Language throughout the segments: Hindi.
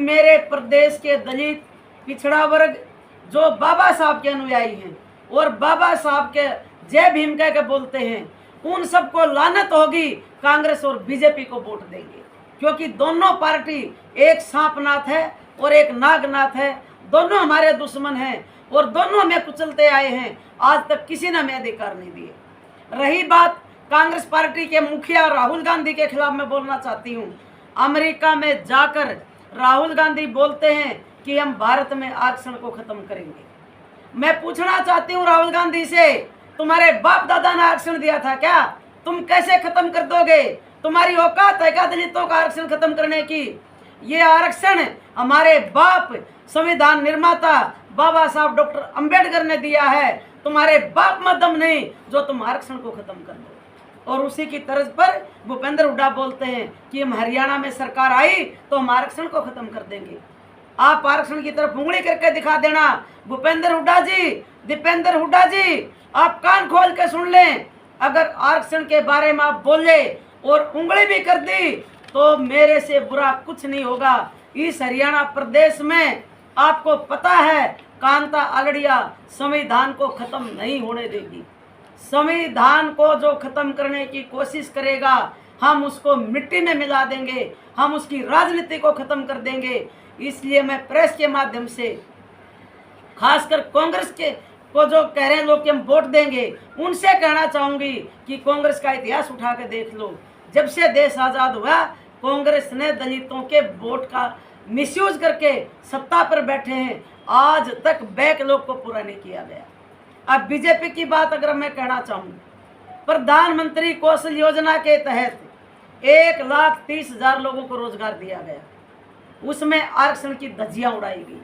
मेरे प्रदेश के दलित पिछड़ा वर्ग जो बाबा साहब के अनुयायी हैं और बाबा साहब के जय भीम कह के बोलते हैं, उन सबको लानत होगी, कांग्रेस और बीजेपी को वोट देंगे। क्योंकि दोनों पार्टी एक सांपनाथ है और एक नागनाथ है, दोनों हमारे दुश्मन हैं और दोनों हमें कुचलते आए हैं। आज तक किसी ने हमें अधिकार नहीं दिए। रही बात कांग्रेस पार्टी के मुखिया राहुल गांधी के खिलाफ, मैं बोलना चाहती हूँ, अमेरिका में जाकर राहुल गांधी बोलते हैं कि हम भारत में आरक्षण को खत्म करेंगे। मैं पूछना चाहती हूँ राहुल गांधी से, तुम्हारे बाप दादा ने आरक्षण दिया था क्या? तुम कैसे खत्म कर दोगे? तुम्हारी औकात है क्या दलितों का आरक्षण खत्म करने की? ये आरक्षण हमारे बाप संविधान निर्माता बाबा साहब डॉक्टर अंबेडकर ने दिया है। तुम्हारे बाप में दम नहीं जो तुम आरक्षण को खत्म कर दो। और उसी की तर्ज पर भूपेंद्र हुड्डा बोलते हैं कि हम हरियाणा में सरकार आई तो हम आरक्षण को खत्म कर देंगे। आप आरक्षण की तरफ उंगली करके दिखा देना। भूपेंद्र हुड्डा जी, दीपेंद्र हुड्डा जी, आप कान खोल के सुन लें। अगर आरक्षण के बारे में आप बोले और उंगली भी कर दी तो मेरे से बुरा कुछ नहीं होगा। इस हरियाणा प्रदेश में आपको पता है कांता आलड़िया संविधान को खत्म नहीं होने देगी। संविधान को जो खत्म करने की कोशिश करेगा हम उसको मिट्टी में मिला देंगे, हम उसकी राजनीति को खत्म कर देंगे। इसलिए मैं प्रेस के माध्यम से खासकर कांग्रेस के को जो कह रहे हैं लोग कि हम वोट देंगे, उनसे कहना चाहूँगी कि कांग्रेस का इतिहास उठा के देख लो। जब से देश आज़ाद हुआ कांग्रेस ने दलितों के वोट का मिसयूज करके सत्ता पर बैठे हैं। आज तक बैकलॉग को पूरा नहीं किया गया। अब बीजेपी की बात अगर मैं कहना चाहूँ, प्रधानमंत्री कौशल योजना के तहत 1,30,000 लोगों को रोजगार दिया गया, उसमें आरक्षण की धज्जियां उड़ाई गई।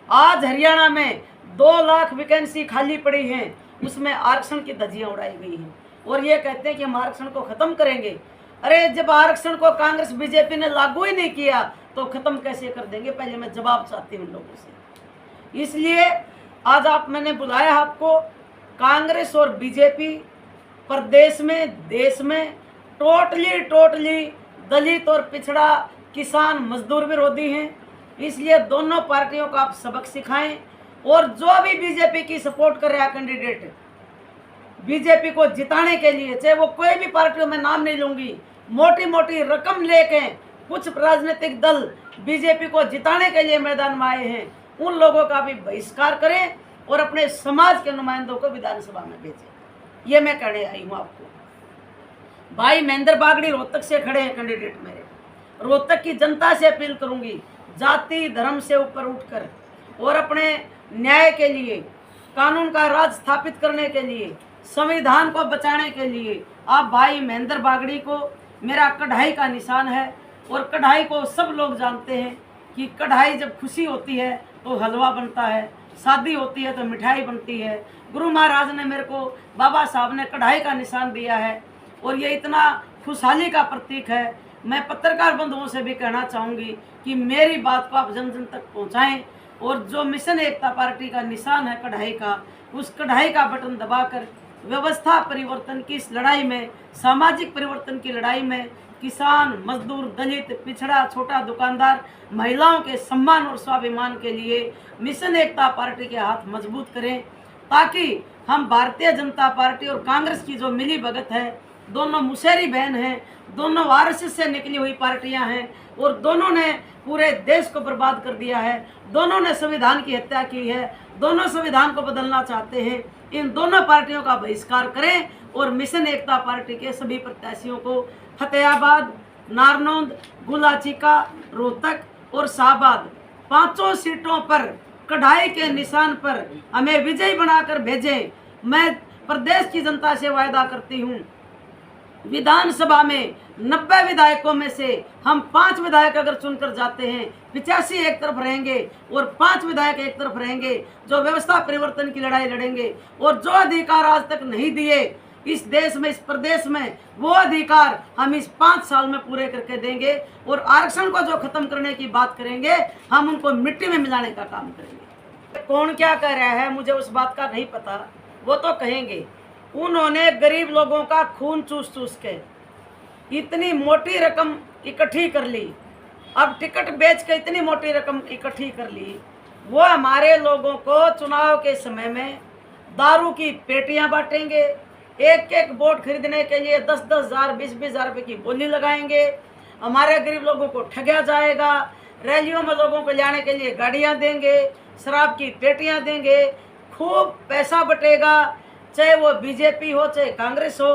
आज हरियाणा में 2 लाख वैकेंसी खाली पड़ी हैं, उसमें आरक्षण की धज्जियां उड़ाई गई हैं और ये कहते हैं कि हम आरक्षण को खत्म करेंगे। अरे जब आरक्षण को कांग्रेस बीजेपी ने लागू ही नहीं किया तो खत्म कैसे कर देंगे? पहले मैं जवाब चाहती हूँ लोगों से। इसलिए आज मैंने बुलाया आपको। कांग्रेस और बीजेपी प्रदेश में देश में टोटली दलित और पिछड़ा किसान मजदूर विरोधी हैं। इसलिए दोनों पार्टियों को आप सबक सिखाएं और जो भी बीजेपी की सपोर्ट कर रहा है कैंडिडेट बीजेपी को जिताने के लिए, चाहे वो कोई भी पार्टियों में नाम नहीं लूंगी, मोटी रकम लेके कुछ राजनीतिक दल बीजेपी को जिताने के लिए मैदान में आए हैं, उन लोगों का भी बहिष्कार करें और अपने समाज के नुमाइंदों को विधानसभा में भेजें। ये मैं कहने आई हूँ आपको। भाई महेंद्र बागड़ी रोहतक से खड़े हैं कैंडिडेट मेरे। रोहतक की जनता से अपील करूंगी, जाति धर्म से ऊपर उठकर और अपने न्याय के लिए, कानून का राज स्थापित करने के लिए, संविधान को बचाने के लिए आप भाई महेंद्र बागड़ी को मेरा कढ़ाई का निशान है। और कढ़ाई को सब लोग जानते हैं कि कढ़ाई जब खुशी होती है तो हलवा बनता है, शादी होती है तो मिठाई बनती है। गुरु महाराज ने मेरे को, बाबा साहब ने कढ़ाई का निशान दिया है और ये इतना खुशहाली का प्रतीक है। मैं पत्रकार बंधुओं से भी कहना चाहूँगी कि मेरी बात को आप जन जन तक पहुँचाएँ और जो मिशन एकता पार्टी का निशान है कढ़ाई का, उस कढ़ाई का बटन दबाकर व्यवस्था परिवर्तन की इस लड़ाई में, सामाजिक परिवर्तन की लड़ाई में किसान, मजदूर, दलित, पिछड़ा, छोटा दुकानदार, महिलाओं के सम्मान और स्वाभिमान के लिए मिशन एकता पार्टी के हाथ मजबूत करें, ताकि हम भारतीय जनता पार्टी और कांग्रेस की जो मिली भगत है, दोनों मुशहरी बहन हैं, दोनों आरएसएस से निकली हुई पार्टियां हैं और दोनों ने पूरे देश को बर्बाद कर दिया है, दोनों ने संविधान की हत्या की है, दोनों संविधान को बदलना चाहते हैं। इन दोनों पार्टियों का बहिष्कार करें और मिशन एकता पार्टी के सभी प्रत्याशियों को फतेहाबाद, नारनौंद, गुलाचिका, रोहतक और शाहबाद 5 सीटों पर कढ़ाई के निशान पर हमें विजयी बनाकर भेजें। मैं प्रदेश की जनता से वायदा करती हूँ, विधानसभा में 90 विधायकों में से हम 5 विधायक अगर चुनकर जाते हैं, 85 एक तरफ रहेंगे और 5 विधायक एक तरफ रहेंगे जो व्यवस्था परिवर्तन की लड़ाई लड़ेंगे। और जो अधिकार आज तक नहीं दिए इस देश में, इस प्रदेश में, वो अधिकार हम इस 5 साल में पूरे करके देंगे। और आरक्षण को जो खत्म करने की बात करेंगे, हम उनको मिट्टी में मिलाने का काम करेंगे। कौन क्या कह रहा है मुझे उस बात का नहीं पता, वो तो कहेंगे। उन्होंने गरीब लोगों का खून चूस के इतनी मोटी रकम इकट्ठी कर ली अब टिकट बेच के इतनी मोटी रकम इकट्ठी कर ली, वो हमारे लोगों को चुनाव के समय में दारू की पेटियां बांटेंगे, एक एक वोट खरीदने के लिए 10-10 हज़ार 20-20 हज़ार रुपये की बोली लगाएंगे, हमारे गरीब लोगों को ठगा जाएगा, रैलियों में लोगों को जाने के लिए गाड़ियां देंगे, शराब की पेटियां देंगे, खूब पैसा बटेगा। चाहे वो बीजेपी हो चाहे कांग्रेस हो,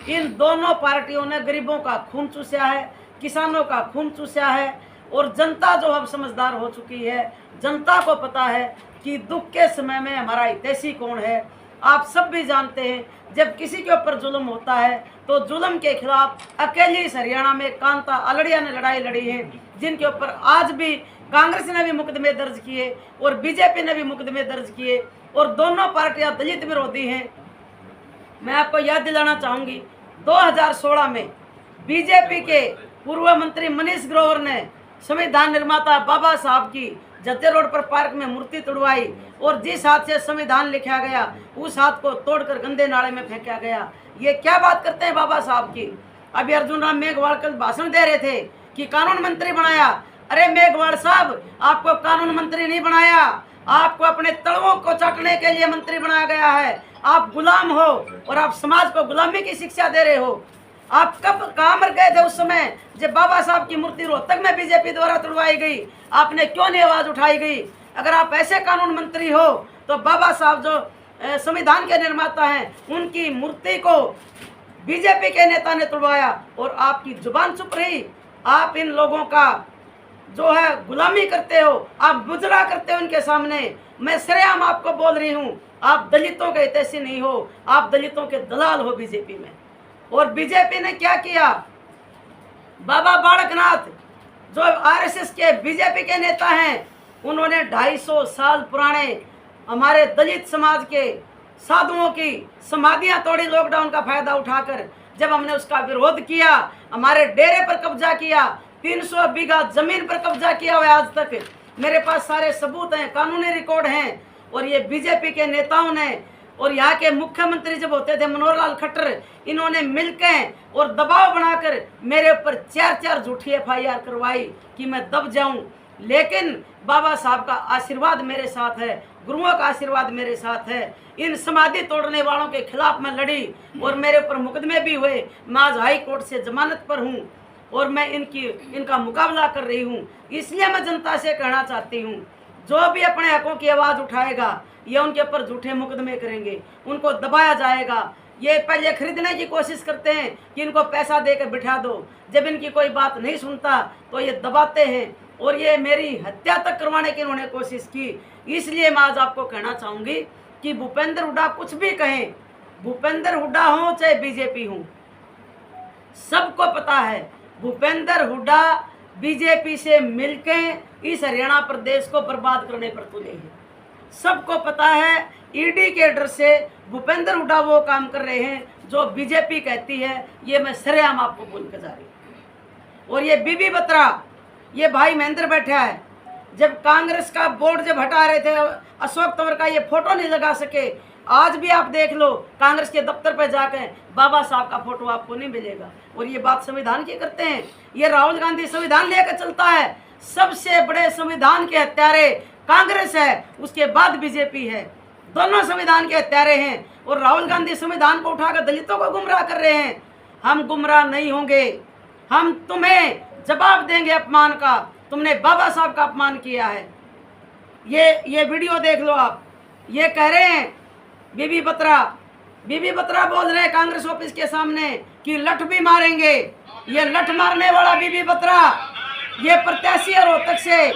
इन दोनों पार्टियों ने गरीबों का खून चूसा है, किसानों का खून चूसा है। और जनता जो अब समझदार हो चुकी है, जनता को पता है कि दुख के समय में हमारा हितैषी कौन है। आप सब भी जानते हैं, जब किसी के ऊपर जुल्म होता है तो जुल्म के खिलाफ अकेली इस हरियाणा में कांता आलड़िया ने लड़ाई लड़ी है, जिनके ऊपर आज भी कांग्रेस ने भी मुकदमे दर्ज किए और बीजेपी ने भी मुकदमे दर्ज किए, और दोनों पार्टियां दलित विरोधी हैं। मैं आपको याद दिलाना चाहूँगी, 2016 में बीजेपी के पूर्व मंत्री मनीष ग्रोवर ने संविधान निर्माता बाबा साहब की जद्दे रोड पर पार्क में मूर्ति तोड़वाई, और जिस हाथ से संविधान लिखा गया उस हाथ को तोड़कर गंदे नाले में फेंका गया। ये क्या बात करते हैं बाबा साहब की। अभी अर्जुन राम मेघवाल कल भाषण दे रहे थे कि कानून मंत्री बनाया। अरे मेघवाल साहब, आपको कानून मंत्री नहीं बनाया, आपको अपने तलवों को चाटने के लिए मंत्री बनाया गया है। आप गुलाम हो और आप समाज को गुलामी की शिक्षा दे रहे हो। आप कब कहाँ मर गए थे उस समय जब बाबा साहब की मूर्ति रोहतक में बीजेपी द्वारा तोड़वाई गई? आपने क्यों नहीं आवाज उठाई गई? अगर आप ऐसे कानून मंत्री हो तो बाबा साहब जो संविधान के निर्माता हैं, उनकी मूर्ति को बीजेपी के नेता ने तोड़वाया और आपकी जुबान चुप रही। आप इन लोगों का जो है गुलामी करते हो, आप गुजरा करते हो उनके सामने। मैं सरेआम आपको बोल रही हूँ, आप दलितों के हितैषी नहीं हो, आप दलितों के दलाल हो बीजेपी में। और बीजेपी ने क्या किया? बाबा बालकनाथ जो आरएसएस के बीजेपी के नेता हैं, उन्होंने 250 साल पुराने हमारे दलित समाज के साधुओं की समाधियां तोड़ी लॉकडाउन का फायदा उठाकर। जब हमने उसका विरोध किया, हमारे डेरे पर कब्जा किया, 300 बीघा जमीन पर कब्जा किया हुआ आज तक। मेरे पास सारे सबूत हैं, कानूनी रिकॉर्ड हैं। और ये बीजेपी के नेताओं ने और यहाँ के मुख्यमंत्री जब होते थे मनोहर लाल खट्टर, इन्होंने मिलकर और दबाव बनाकर मेरे ऊपर 4 झूठी FIR करवाई कि मैं दब जाऊं। लेकिन बाबा साहब का आशीर्वाद मेरे साथ है, गुरुओं का आशीर्वाद मेरे साथ है। इन समाधि तोड़ने वालों के खिलाफ मैं लड़ी और मेरे ऊपर मुकदमे भी हुए। मैं आज हाई कोर्ट से जमानत पर हूँ और मैं इनका मुकाबला कर रही हूँ। इसलिए मैं जनता से कहना चाहती हूँ, जो भी अपने हकों की आवाज़ उठाएगा, ये उनके ऊपर झूठे मुकदमे करेंगे, उनको दबाया जाएगा। ये पहले खरीदने की कोशिश करते हैं कि इनको पैसा देकर बिठा दो, जब इनकी कोई बात नहीं सुनता तो ये दबाते हैं। और ये मेरी हत्या तक करवाने की इन्होंने कोशिश की। इसलिए मैं आज आपको कहना चाहूँगी कि भूपेंद्र हुड्डा कुछ भी कहें, भूपेंद्र हुड्डा हो चाहे बीजेपी हो, सबको पता है भूपेंद्र हुड्डा बीजेपी से मिलके इस हरियाणा प्रदेश को बर्बाद करने पर तुले हैं। सबको पता है ईडी के डर से भूपेंद्र हुड्डा वो काम कर रहे हैं जो बीजेपी कहती है। ये मैं सरेआम आपको बोल कर जा रही हूँ। और ये बीबी बत्रा, ये भाई महेंद्र बैठा है, जब कांग्रेस का बोर्ड जब हटा रहे थे अशोक तंवर का ये फोटो नहीं लगा सके। आज भी आप देख लो, कांग्रेस के दफ्तर पर जाकर बाबा साहब का फोटो आपको नहीं मिलेगा। और ये बात संविधान की करते हैं। ये राहुल गांधी संविधान लेकर चलता है। सबसे बड़े संविधान के हत्यारे कांग्रेस है, उसके बाद बीजेपी है। दोनों संविधान के हत्यारे हैं और राहुल गांधी संविधान को उठाकर दलितों को गुमराह कर रहे हैं। हम गुमराह नहीं होंगे, हम तुम्हें जवाब देंगे अपमान का। तुमने बाबा साहब का अपमान किया है। ये वीडियो देख लो आप। ये कह रहे हैं बीबी बत्रा बोल रहे हैं कांग्रेस ऑफिस के सामने कि लठ भी मारेंगे। ये लठ मारने वाला बीबी बत्रा, ये प्रत्याशी है रोहतक से,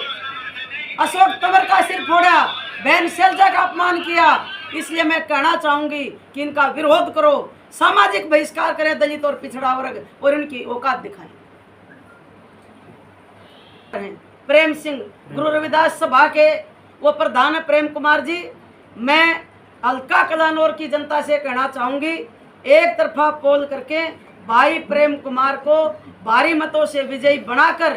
अशोक तंवर का सिर फोड़ा, बहन शैलजा का अपमान किया। इसलिए मैं कहना चाहूंगी कि इनका विरोध करो, सामाजिक बहिष्कार करें दलित और पिछड़ा वर्ग और इनकी औकात दिखाएं। प्रेम सिंह गुरु रविदास सभा के वो प्रधान है प्रेम कुमार जी। मैं हल्का कलानौर की जनता से कहना चाहूंगी, एक तरफा पोल करके भाई प्रेम कुमार को भारी मतों से विजयी बनाकर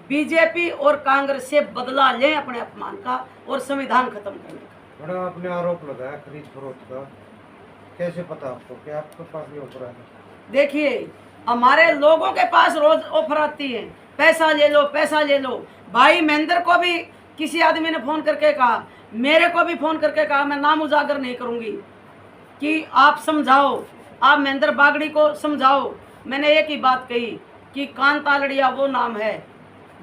बीजेपी और कांग्रेस से बदला लें अपने अपमान का और संविधान खत्म करने का। बड़ा आपने आरोप लगाया खरीद फरोख्त का, कैसे पता आपको कि आपके पास भी ऑफर है? देखिए, हमारे लोगों के पास रोज ऑफर आती है। पैसा ले लो, पैसा ले लो। भाई महेंद्र को भी किसी आदमी ने फ़ोन करके कहा, मेरे को भी फ़ोन करके कहा, मैं नाम उजागर नहीं करूँगी, कि आप समझाओ, आप महेंद्र बागड़ी को समझाओ। मैंने एक ही बात कही कि कांता आलड़िया वो नाम है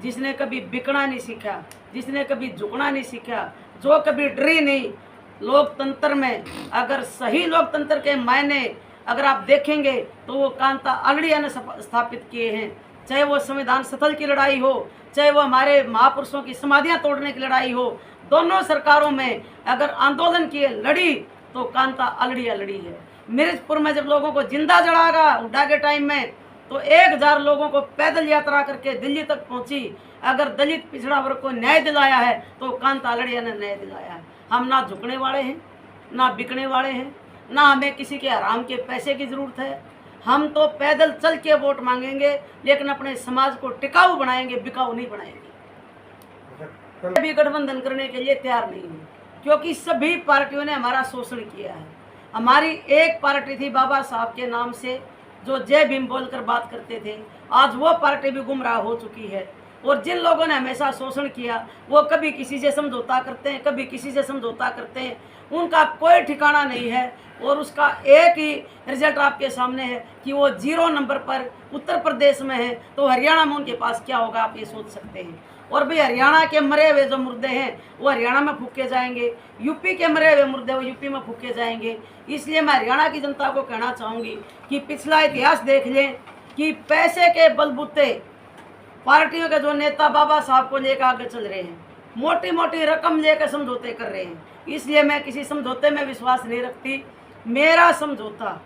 जिसने कभी बिकना नहीं सीखा, जिसने कभी झुकना नहीं सीखा, जो कभी डरी नहीं। लोकतंत्र में अगर सही लोकतंत्र के मायने अगर आप देखेंगे तो वो कांता आलड़िया ने स्थापित किए हैं। चाहे वो संविधान स्थल की लड़ाई हो, चाहे वो हमारे महापुरुषों की समाधियां तोड़ने की लड़ाई हो, दोनों सरकारों में अगर आंदोलन किए लड़ी तो कांता आलड़िया लड़ी है। मिर्जपुर में जब लोगों को जिंदा जलागा हुड्डा के टाइम में तो 1000 लोगों को पैदल यात्रा करके दिल्ली तक पहुंची। अगर दलित पिछड़ा वर्ग को न्याय दिलाया है तो कांता आलड़िया ने न्याय दिलाया है। हम ना झुकने वाले हैं, ना बिकने वाले हैं, ना हमें किसी के हराम के पैसे की ज़रूरत है। हम तो पैदल चल के वोट मांगेंगे, लेकिन अपने समाज को टिकाऊ बनाएंगे, बिकाऊ नहीं बनाएंगे। भी गठबंधन करने के लिए तैयार नहीं हूँ, क्योंकि सभी पार्टियों ने हमारा शोषण किया है। हमारी एक पार्टी थी बाबा साहब के नाम से जो जय भीम बोलकर बात करते थे, आज वो पार्टी भी गुमराह हो चुकी है। और जिन लोगों ने हमेशा शोषण किया वो कभी किसी से समझौता करते हैं, कभी किसी से समझौता करते हैं, उनका कोई ठिकाना नहीं है। और उसका एक ही रिजल्ट आपके सामने है कि वो 0 नंबर पर उत्तर प्रदेश में है, तो हरियाणा में उनके पास क्या होगा आप ये सोच सकते हैं। और भी हरियाणा के मरे हुए जो मुर्दे हैं वो हरियाणा में फूके जाएंगे, यूपी के मरे हुए मुर्दे वो यूपी में फूके जाएंगे। इसलिए मैं हरियाणा की जनता को कहना चाहूँगी कि पिछला इतिहास देख लें कि पैसे के बलबूते पार्टियों के जो नेता बाबा साहब को लेकर आगे चल रहे हैं, मोटी मोटी रकम लेकर समझौते कर रहे हैं। इसलिए मैं किसी समझौते में विश्वास नहीं रखती। मेरा समझौता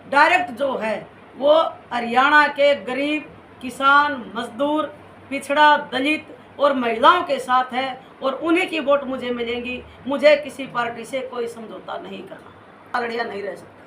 डायरेक्ट जो है वो हरियाणा के गरीब, किसान, मजदूर, पिछड़ा, दलित और महिलाओं के साथ है और उन्हीं की वोट मुझे मिलेंगी। मुझे किसी पार्टी से कोई समझौता नहीं करना। आलड़िया नहीं रह सकता।